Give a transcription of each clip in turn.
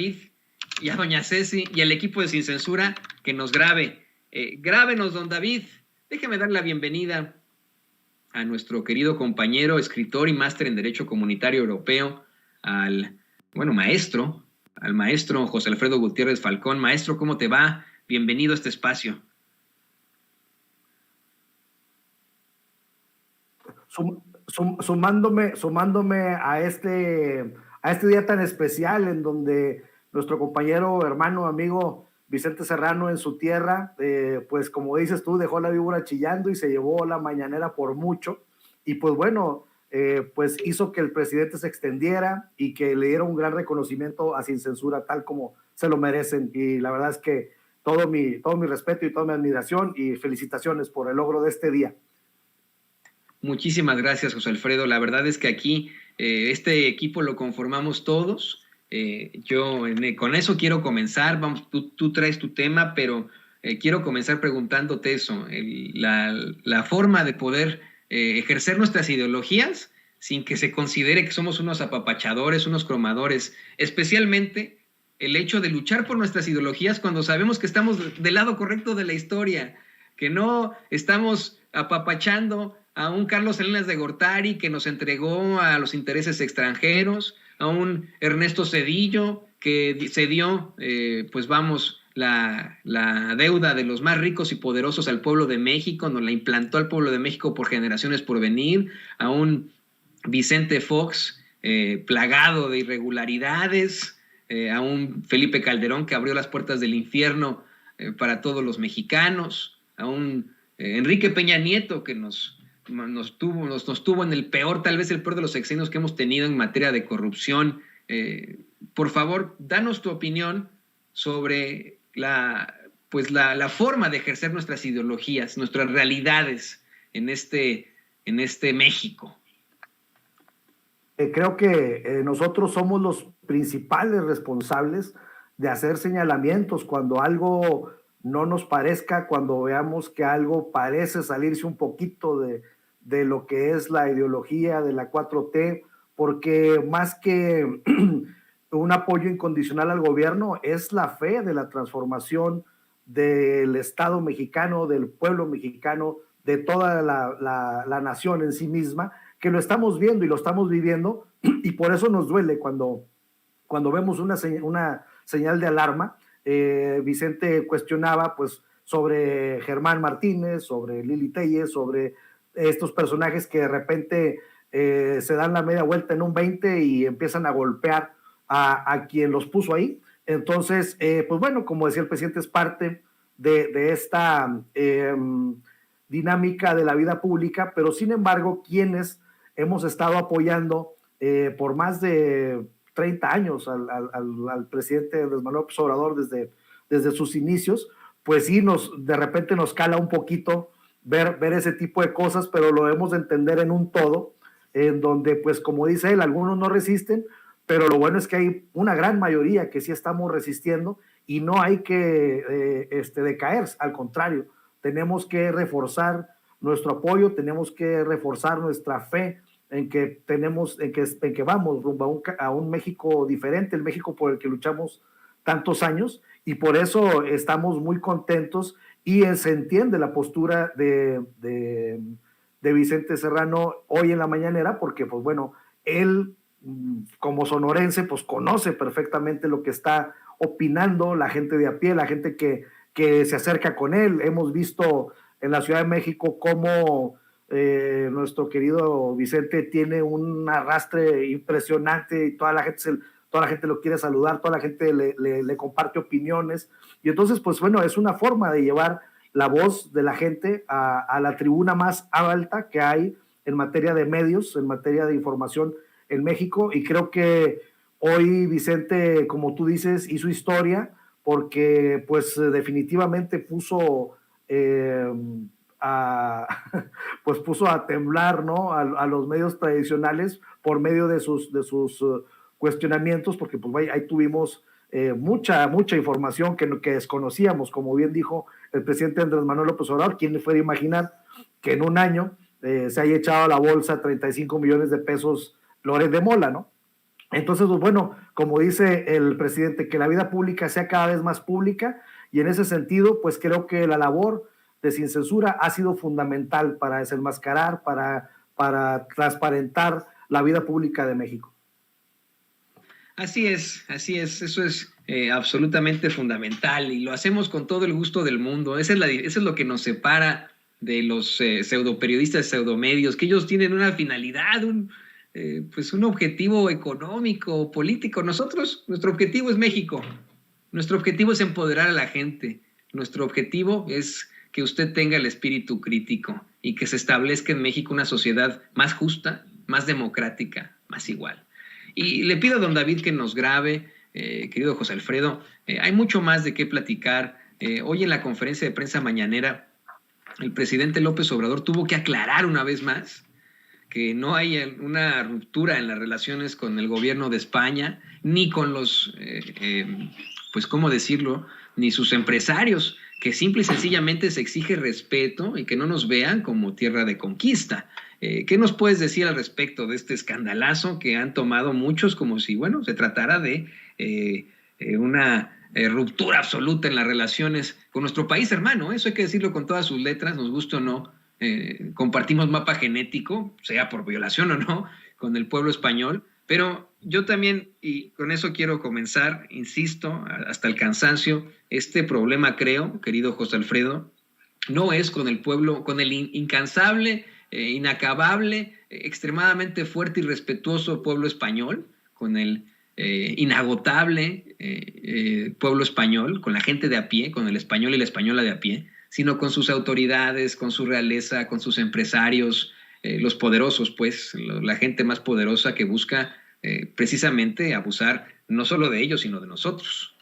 y a doña Ceci y al equipo de Sin Censura que nos grabe. Grábenos, don David. Déjeme dar la bienvenida a nuestro querido compañero, escritor y máster en Derecho Comunitario Europeo, al maestro José Alfredo Gutiérrez Falcón. Maestro, ¿cómo te va? Bienvenido a este espacio. Sumándome a este día tan especial en donde nuestro compañero, hermano, amigo Vicente Serrano en su tierra, pues como dices tú, dejó la víbora chillando y se llevó la mañanera por mucho, y pues bueno, pues hizo que el presidente se extendiera y que le diera un gran reconocimiento a Sin Censura, tal como se lo merecen, y la verdad es que todo mi respeto y toda mi admiración y felicitaciones por el logro de este día. Muchísimas gracias, José Alfredo. La verdad es que aquí este equipo lo conformamos todos. Con eso quiero comenzar. Tú traes tu tema, pero quiero comenzar preguntándote eso. La forma de poder ejercer nuestras ideologías sin que se considere que somos unos apapachadores, unos cromadores. Especialmente el hecho de luchar por nuestras ideologías cuando sabemos que estamos del lado correcto de la historia, que no estamos apapachando a un Carlos Salinas de Gortari que nos entregó a los intereses extranjeros, a un Ernesto Zedillo que cedió, la deuda de los más ricos y poderosos al pueblo de México, nos la implantó al pueblo de México por generaciones por venir, a un Vicente Fox plagado de irregularidades, a un Felipe Calderón que abrió las puertas del infierno para todos los mexicanos, a un Enrique Peña Nieto que nos tuvo en el peor, tal vez el peor de los sexenios que hemos tenido en materia de corrupción. Por favor, danos tu opinión sobre la forma de ejercer nuestras ideologías, nuestras realidades en este México. Creo que nosotros somos los principales responsables de hacer señalamientos cuando algo no nos parezca, cuando veamos que algo parece salirse un poquito de lo que es la ideología de la 4T, porque más que un apoyo incondicional al gobierno, es la fe de la transformación del Estado mexicano, del pueblo mexicano, de toda la nación en sí misma, que lo estamos viendo y lo estamos viviendo, y por eso nos duele cuando vemos una señal de alarma. Vicente cuestionaba pues sobre Germán Martínez, sobre Lili Telles, sobre estos personajes que de repente se dan la media vuelta en un 20 y empiezan a golpear a quien los puso ahí. Entonces, pues bueno, como decía el presidente, es parte de esta dinámica de la vida pública, pero sin embargo, quienes hemos estado apoyando por más de 30 años al presidente Andrés Manuel López Obrador desde sus inicios, pues sí, de repente nos cala un poquito ver ese tipo de cosas, pero lo debemos de entender en un todo, en donde, pues como dice él, algunos no resisten, pero lo bueno es que hay una gran mayoría que sí estamos resistiendo y no hay que decaer, al contrario, tenemos que reforzar nuestro apoyo, tenemos que reforzar nuestra fe en que vamos rumbo a un México diferente, el México por el que luchamos tantos años, y por eso estamos muy contentos y se entiende la postura de Vicente Serrano hoy en la mañanera, porque pues bueno, él como sonorense pues conoce perfectamente lo que está opinando la gente de a pie, la gente que se acerca con él. Hemos visto en la Ciudad de México cómo nuestro querido Vicente tiene un arrastre impresionante y toda la gente lo quiere saludar, toda la gente le comparte opiniones, y entonces pues bueno, es una forma de llevar la voz de la gente a la tribuna más alta que hay en materia de medios, en materia de información en México, y creo que hoy Vicente, como tú dices, hizo historia porque pues definitivamente puso puso a temblar, ¿no?, a los medios tradicionales por medio de sus cuestionamientos, porque pues ahí tuvimos mucha información que desconocíamos, como bien dijo el presidente Andrés Manuel López Obrador. ¿Quién le fuera a imaginar que en un año se haya echado a la bolsa 35 millones de pesos Loret de Mola, ¿no? Entonces, pues bueno, como dice el presidente, que la vida pública sea cada vez más pública, y en ese sentido, pues creo que la labor de Sin Censura ha sido fundamental para desenmascarar, para transparentar la vida pública de México. Así es, eso es absolutamente fundamental y lo hacemos con todo el gusto del mundo. Eso es lo que nos separa de los pseudoperiodistas, pseudomedios, que ellos tienen una finalidad, pues un objetivo económico, político. Nosotros, nuestro objetivo es México, nuestro objetivo es empoderar a la gente, nuestro objetivo es que usted tenga el espíritu crítico y que se establezca en México una sociedad más justa, más democrática, más igual. Y le pido a don David que nos grabe, querido José Alfredo, hay mucho más de qué platicar. Hoy en la conferencia de prensa mañanera, el presidente López Obrador tuvo que aclarar una vez más que no hay una ruptura en las relaciones con el gobierno de España, ni con los, pues cómo decirlo, ni sus empresarios, que simple y sencillamente se exige respeto y que no nos vean como tierra de conquista. ¿Qué nos puedes decir al respecto de este escandalazo que han tomado muchos como si, bueno, se tratara de una ruptura absoluta en las relaciones con nuestro país hermano? Eso hay que decirlo con todas sus letras, nos guste o no. Compartimos mapa genético, sea por violación o no, con el pueblo español, pero yo también, y con eso quiero comenzar, insisto, hasta el cansancio, este problema creo, querido José Alfredo, no es con el pueblo, con el incansable, inacabable, extremadamente fuerte y respetuoso pueblo español, con el inagotable pueblo español, con la gente de a pie, con el español y la española de a pie, sino con sus autoridades, con su realeza, con sus empresarios, los poderosos, pues, la gente más poderosa que busca precisamente abusar no solo de ellos, sino de nosotros.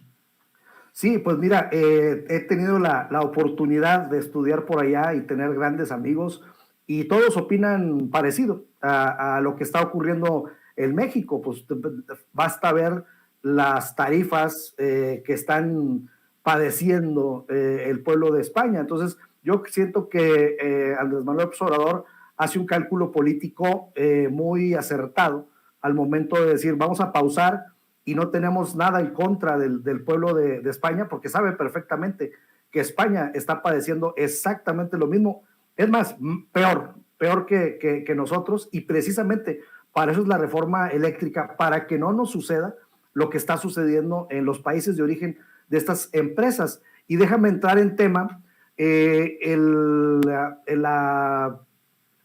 Sí, pues mira, he tenido la oportunidad de estudiar por allá y tener grandes amigos y todos opinan parecido a lo que está ocurriendo en México. Pues basta ver las tarifas que están padeciendo el pueblo de España. Entonces, yo siento que Andrés Manuel López Obrador hace un cálculo político muy acertado al momento de decir, vamos a pausar y no tenemos nada en contra del pueblo de España, porque sabe perfectamente que España está padeciendo exactamente lo mismo, es más, peor que nosotros, y precisamente para eso es la reforma eléctrica, para que no nos suceda lo que está sucediendo en los países de origen de estas empresas. Y déjame entrar en tema,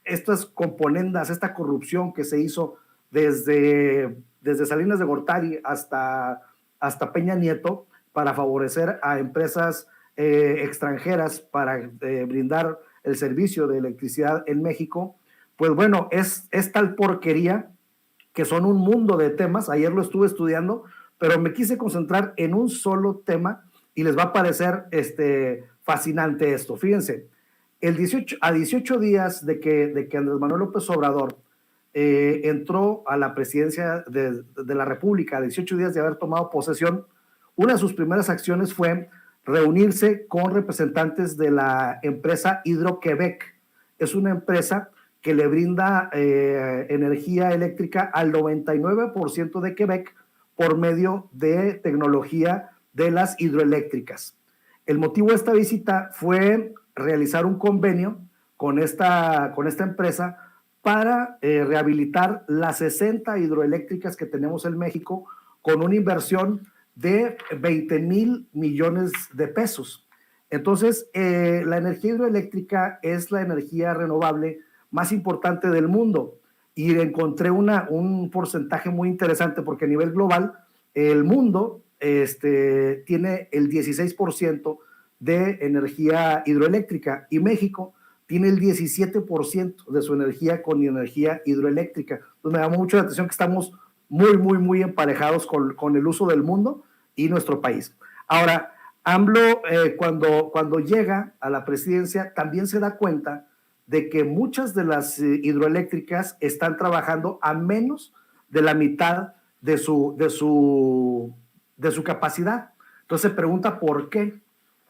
estas componendas, esta corrupción que se hizo desde Salinas de Gortari hasta Peña Nieto para favorecer a empresas extranjeras para brindar el servicio de electricidad en México, pues bueno, es tal porquería que son un mundo de temas. Ayer lo estuve estudiando, pero me quise concentrar en un solo tema y les va a parecer fascinante esto. Fíjense, a 18 días de que Andrés Manuel López Obrador entró a la presidencia de la República, a 18 días de haber tomado posesión, una de sus primeras acciones fue reunirse con representantes de la empresa Hidro-Quebec. Es una empresa que le brinda energía eléctrica al 99% de Quebec por medio de tecnología de las hidroeléctricas. El motivo de esta visita fue realizar un convenio con esta empresa para rehabilitar las 60 hidroeléctricas que tenemos en México con una inversión de 20,000 millones de pesos. Entonces, la energía hidroeléctrica es la energía renovable más importante del mundo y encontré un porcentaje muy interesante porque a nivel global el mundo tiene el 16% de energía hidroeléctrica y México tiene el 17% de su energía con energía hidroeléctrica. Entonces me llamó mucho la atención que estamos muy emparejados con el uso del mundo y nuestro país. Ahora, AMLO cuando llega a la presidencia también se da cuenta de que muchas de las hidroeléctricas están trabajando a menos de la mitad de su capacidad. Entonces se pregunta por qué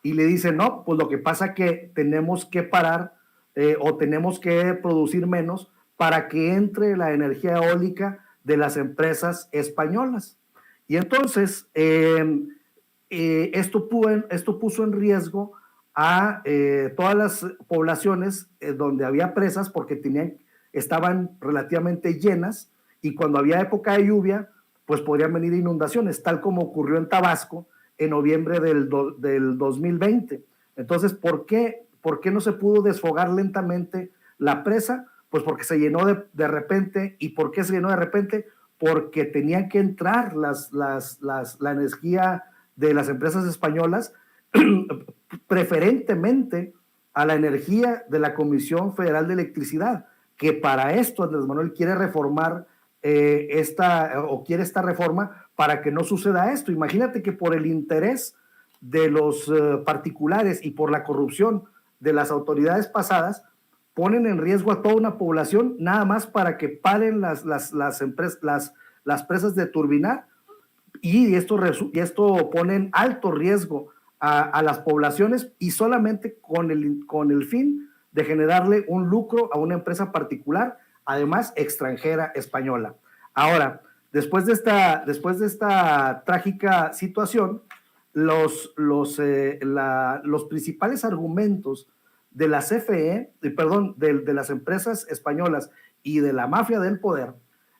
y le dice, no, pues lo que pasa es que tenemos que parar o tenemos que producir menos para que entre la energía eólica de las empresas españolas. Y entonces, esto puso en riesgo a todas las poblaciones donde había presas, porque estaban relativamente llenas, y cuando había época de lluvia, pues podrían venir inundaciones, tal como ocurrió en Tabasco en noviembre del 2020. Entonces, ¿por qué no se pudo desfogar lentamente la presa? Pues porque se llenó de repente. ¿Y por qué se llenó de repente? Porque tenían que entrar la energía de las empresas españolas preferentemente a la energía de la Comisión Federal de Electricidad, que para esto Andrés Manuel quiere reformar quiere esta reforma para que no suceda esto. Imagínate que por el interés de los particulares y por la corrupción de las autoridades pasadas, ponen en riesgo a toda una población nada más para que paren las presas de turbinar, y esto pone en alto riesgo a las poblaciones, y solamente con el fin de generarle un lucro a una empresa particular, además extranjera, española. Ahora, después de esta trágica situación, los principales argumentos de la CFE, de las empresas españolas y de la mafia del poder,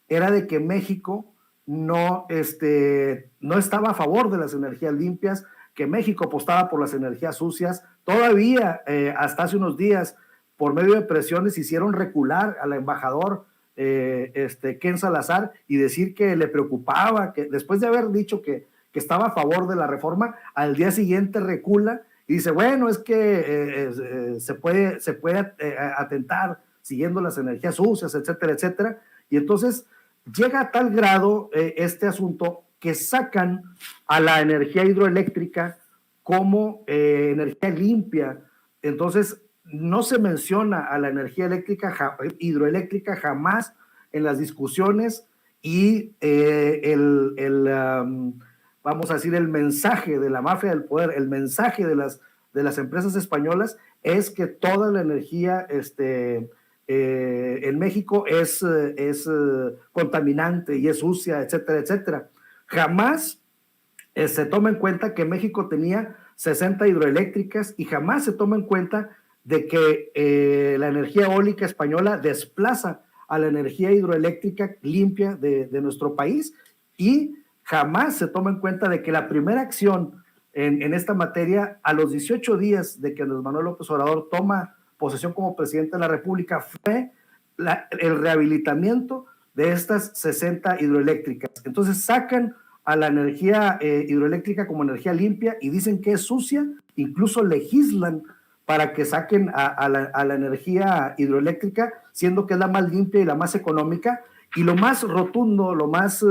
era de que México no estaba a favor de las energías limpias, que México apostaba por las energías sucias. Todavía, hasta hace unos días, por medio de presiones, hicieron recular al embajador Ken Salazar, y decir que le preocupaba, que después de haber dicho que estaba a favor de la reforma, al día siguiente recula y dice, bueno, es que se puede atentar siguiendo las energías sucias, etcétera, etcétera. Y entonces llega a tal grado este asunto que sacan a la energía hidroeléctrica como energía limpia. Entonces, no se menciona a la energía hidroeléctrica jamás en las discusiones, y vamos a decir, el mensaje de la mafia del poder, el mensaje de las empresas españolas, es que toda la energía en México es contaminante y es sucia, etcétera, etcétera. Jamás se toma en cuenta que México tenía 60 hidroeléctricas, y jamás se toma en cuenta de que la energía eólica española desplaza a la energía hidroeléctrica limpia de nuestro país, y jamás se toma en cuenta de que la primera acción en esta materia, a los 18 días de que Andrés Manuel López Obrador toma posesión como presidente de la República, fue el rehabilitamiento de estas 60 hidroeléctricas. Entonces sacan a la energía hidroeléctrica como energía limpia y dicen que es sucia, incluso legislan para que saquen a la energía hidroeléctrica, siendo que es la más limpia y la más económica. Y lo más rotundo, lo más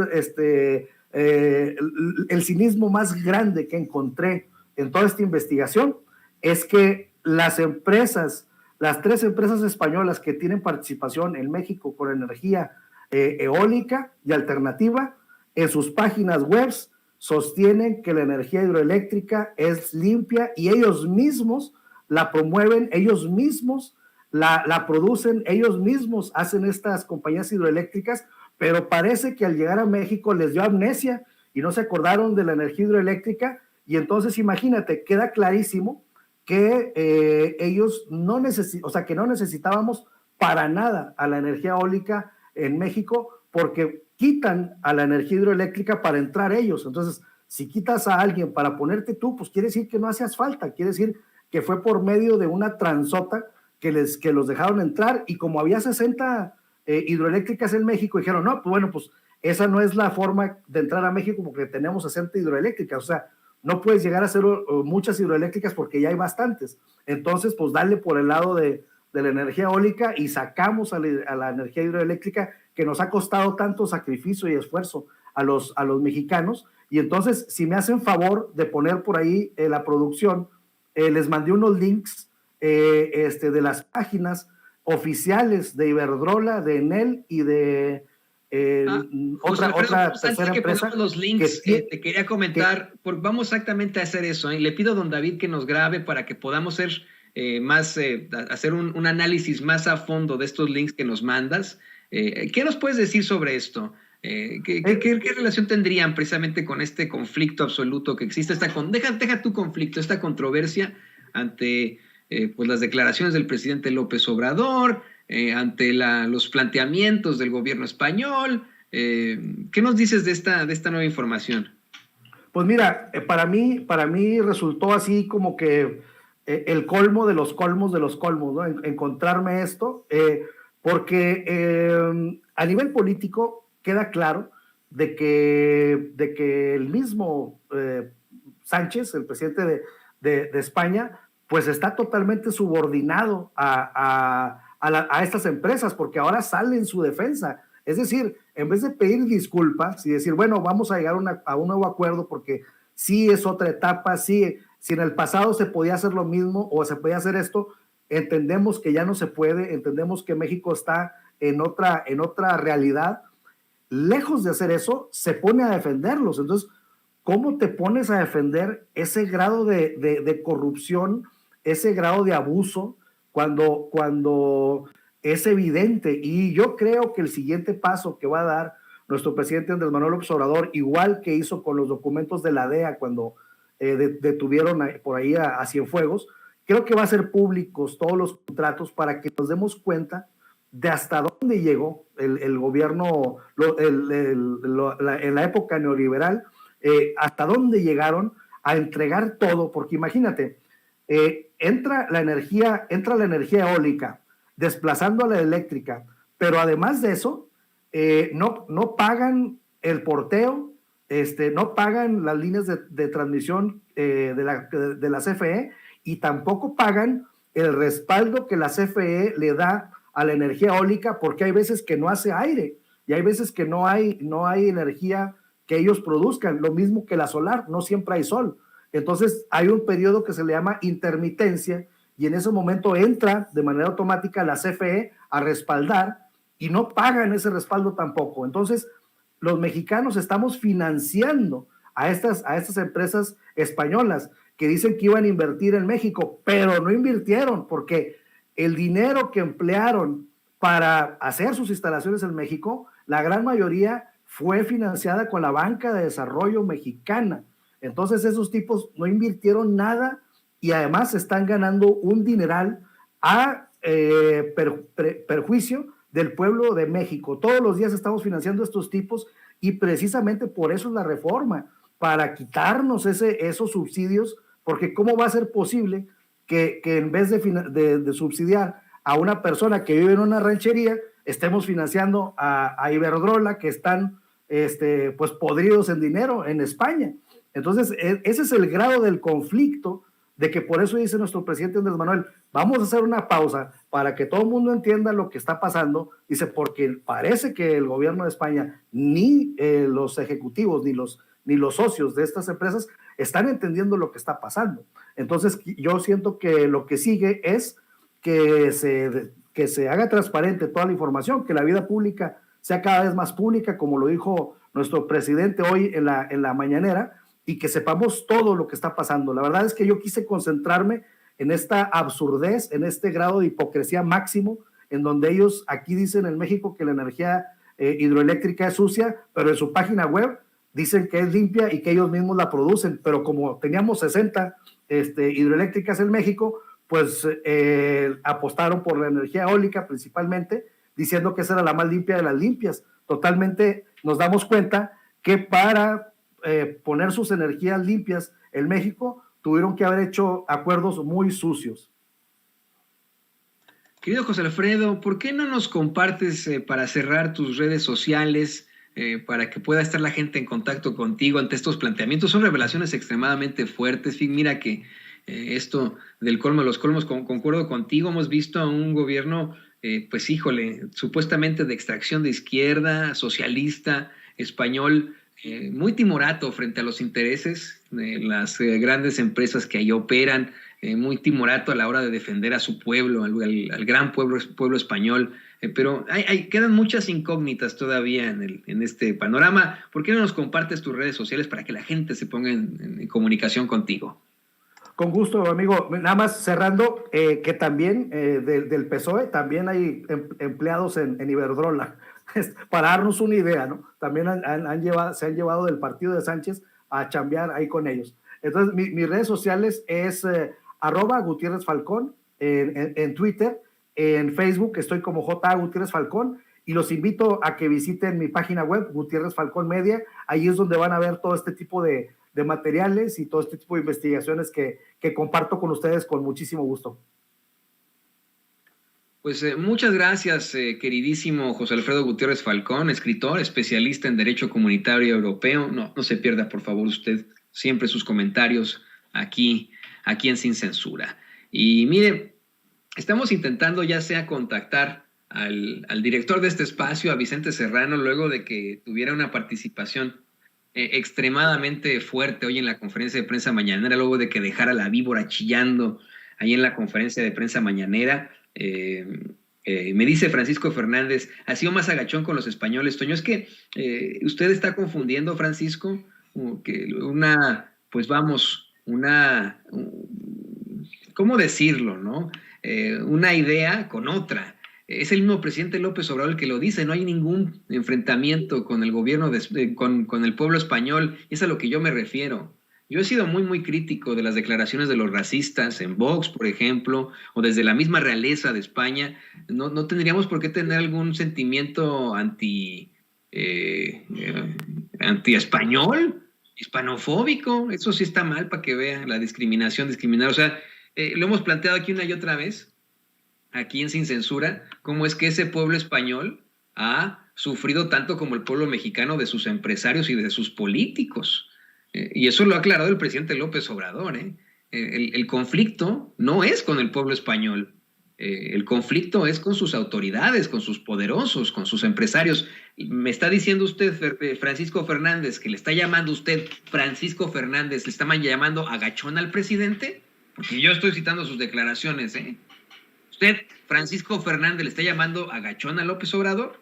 el cinismo más grande que encontré en toda esta investigación, es que las tres empresas españolas que tienen participación en México con energía eólica y alternativa, en sus páginas web sostienen que la energía hidroeléctrica es limpia, y ellos mismos la promueven, ellos mismos la producen, ellos mismos hacen estas compañías hidroeléctricas, pero parece que al llegar a México les dio amnesia y no se acordaron de la energía hidroeléctrica. Y entonces imagínate, queda clarísimo que ellos no necesitábamos para nada a la energía eólica en México, porque quitan a la energía hidroeléctrica para entrar ellos. Entonces, si quitas a alguien para ponerte tú, pues quiere decir que no hacías falta, quiere decir que fue por medio de una transota que los dejaron entrar, y como había 60 hidroeléctricas en México, dijeron, no, pues bueno, pues esa no es la forma de entrar a México porque tenemos 60 hidroeléctricas, o sea, no puedes llegar a hacer muchas hidroeléctricas porque ya hay bastantes. Entonces, pues dale por el lado de la energía eólica y sacamos a la energía hidroeléctrica, que nos ha costado tanto sacrificio y esfuerzo a los mexicanos. Y entonces, si me hacen favor de poner por ahí la producción, les mandé unos links de las páginas oficiales de Iberdrola, de Enel y de otra tercera empresa. Los links, te quería comentar, porque vamos exactamente a hacer eso. Le pido a don David que nos grabe para que podamos hacer un análisis más a fondo de estos links que nos mandas. ¿Qué nos puedes decir sobre esto? ¿Qué relación tendrían precisamente con este conflicto absoluto que existe? Deja tu conflicto, esta controversia ante pues las declaraciones del presidente López Obrador, ante los planteamientos del gobierno español. ¿Qué nos dices de esta nueva información? Pues mira, para mí resultó así como que el colmo de los colmos de los colmos, ¿no? Encontrarme esto, porque a nivel político queda claro de que el mismo Sánchez, el presidente de España, pues está totalmente subordinado a estas empresas, porque ahora sale en su defensa. Es decir, en vez de pedir disculpas y decir, bueno, vamos a llegar a un nuevo acuerdo porque sí es otra etapa, sí, si en el pasado se podía hacer lo mismo o se podía hacer esto, entendemos que ya no se puede, entendemos que México está en otra realidad. Lejos de hacer eso, se pone a defenderlos. Entonces, ¿cómo te pones a defender ese grado de corrupción, ese grado de abuso, cuando es evidente? Y yo creo que el siguiente paso que va a dar nuestro presidente Andrés Manuel López Obrador, igual que hizo con los documentos de la DEA cuando detuvieron por ahí a Cienfuegos, creo que va a ser públicos todos los contratos para que nos demos cuenta de hasta dónde llegó el gobierno en la época neoliberal, hasta dónde llegaron a entregar todo, porque imagínate, entra la energía eólica, desplazando a la eléctrica, pero además de eso, no pagan el porteo, no pagan las líneas de transmisión de la CFE y tampoco pagan el respaldo que la CFE le da a la energía eólica, porque hay veces que no hace aire y hay veces que no hay energía que ellos produzcan, lo mismo que la solar, no siempre hay sol. Entonces hay un periodo que se le llama intermitencia y en ese momento entra de manera automática la CFE a respaldar y no pagan ese respaldo tampoco. Entonces los mexicanos estamos financiando a estas empresas españolas que dicen que iban a invertir en México, pero no invirtieron porque el dinero que emplearon para hacer sus instalaciones en México, la gran mayoría fue financiada con la banca de desarrollo mexicana. Entonces esos tipos no invirtieron nada y además están ganando un dineral a perjuicio del pueblo de México. Todos los días estamos financiando a estos tipos y precisamente por eso es la reforma, para quitarnos esos subsidios, porque ¿cómo va a ser posible que en vez de subsidiar a una persona que vive en una ranchería, estemos financiando a Iberdrola, que están pues podridos en dinero en España? Entonces, ese es el grado del conflicto, de que por eso dice nuestro presidente Andrés Manuel, vamos a hacer una pausa para que todo el mundo entienda lo que está pasando. Dice, porque parece que el gobierno de España, ni los ejecutivos, ni los socios de estas empresas están entendiendo lo que está pasando. Entonces, yo siento que lo que sigue es que se haga transparente toda la información, que la vida pública sea cada vez más pública, como lo dijo nuestro presidente hoy en la mañanera, y que sepamos todo lo que está pasando. La verdad es que yo quise concentrarme en esta absurdez, en este grado de hipocresía máximo, en donde ellos aquí dicen en México que la energía hidroeléctrica es sucia, pero en su página web dicen que es limpia y que ellos mismos la producen, pero como teníamos 60 hidroeléctricas en México, pues apostaron por la energía eólica principalmente, diciendo que esa era la más limpia de las limpias. Totalmente nos damos cuenta que para poner sus energías limpias en México tuvieron que haber hecho acuerdos muy sucios. Querido José Alfredo, ¿por qué no nos compartes para cerrar tus redes sociales para que pueda estar la gente en contacto contigo ante estos planteamientos? Son revelaciones extremadamente fuertes. Mira que esto del colmo de los colmos, concuerdo contigo, hemos visto a un gobierno, pues híjole, supuestamente de extracción de izquierda, socialista, español, muy timorato frente a los intereses de las grandes empresas que ahí operan, muy timorato a la hora de defender a su pueblo, al gran pueblo español, pero quedan muchas incógnitas todavía en este panorama. ¿Por qué no nos compartes tus redes sociales para que la gente se ponga en comunicación contigo? Con gusto, amigo. Nada más cerrando, que también del PSOE también hay empleados en Iberdrola. para darnos una idea, ¿no? También se han llevado del partido de Sánchez a chambear ahí con ellos. Entonces, mis redes sociales es @Gutiérrez Falcón en Twitter, en Facebook estoy como J. Gutiérrez Falcón, y los invito a que visiten mi página web, Gutiérrez Falcón Media. Ahí es donde van a ver todo este tipo de materiales y todo este tipo de investigaciones que comparto con ustedes con muchísimo gusto. Pues muchas gracias, queridísimo José Alfredo Gutiérrez Falcón, escritor, especialista en Derecho Comunitario Europeo. No se pierda, por favor, usted siempre sus comentarios aquí en Sin Censura. Y mire, estamos intentando ya sea contactar al director de este espacio, a Vicente Serrano, luego de que tuviera una participación extremadamente fuerte hoy en la conferencia de prensa mañanera, luego de que dejara la víbora chillando ahí en la conferencia de prensa mañanera. Me dice Francisco Fernández, ha sido más agachón con los españoles, Toño. Es que usted está confundiendo, Francisco, que ¿cómo decirlo, no? Una idea con otra. Es el mismo presidente López Obrador el que lo dice, no hay ningún enfrentamiento con el gobierno, con el pueblo español, y es a lo que yo me refiero. Yo he sido muy, muy crítico de las declaraciones de los racistas en Vox, por ejemplo, o desde la misma realeza de España. No tendríamos por qué tener algún sentimiento anti-español, hispanofóbico. Eso sí está mal, para que vean la discriminación, discriminar. O sea, lo hemos planteado aquí una y otra vez, aquí en Sin Censura, cómo es que ese pueblo español ha sufrido tanto como el pueblo mexicano de sus empresarios y de sus políticos. Y eso lo ha aclarado el presidente López Obrador. El conflicto no es con el pueblo español, el conflicto es con sus autoridades, con sus poderosos, con sus empresarios. Me está diciendo usted, Francisco Fernández, que le está llamando usted, Francisco Fernández, le está llamando agachón al presidente, porque yo estoy citando sus declaraciones. Usted, Francisco Fernández, le está llamando agachón a López Obrador.